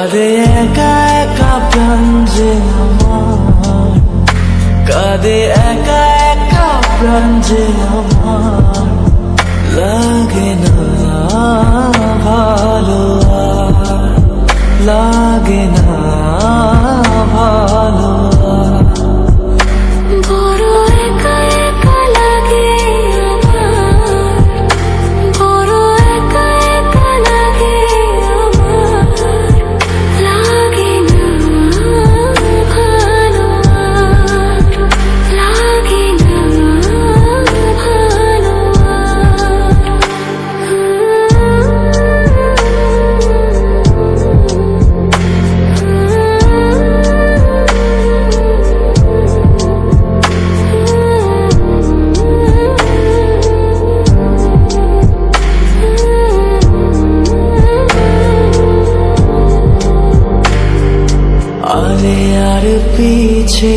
কাঁদে একা একা প্রাণ যে আমার, কাঁদে একা একা প্রাণ যে আমার, লাগে না ভালো আর, লাগে না ভালো আর। বড় একা একা লাগে আমার, বড় একা একা লাগে আমার, লাগে না ভালো আর, লাগে না ভালো আরে আর পিছে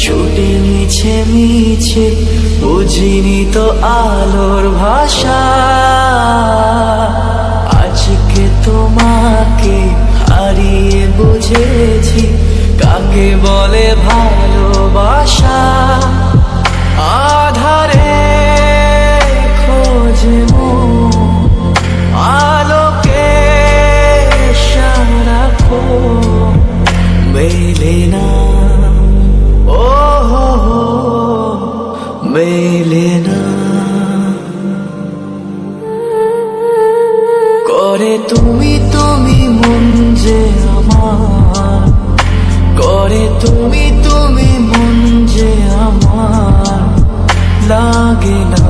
ছুটে মিছে মিছে, বুঝিনি তো আলোর ভাষা। আজকে তোমাকে হারিয়ে বুঝেছি কাকে বলে ভালোবাসা। আধারে খোঁজে মন আলোকে সারাক্ষণ, মেলে না ও মেলে না। করে তুমি তুমি মন যে আমার, করে তুমি তুমি মন যে আমার, লাগে না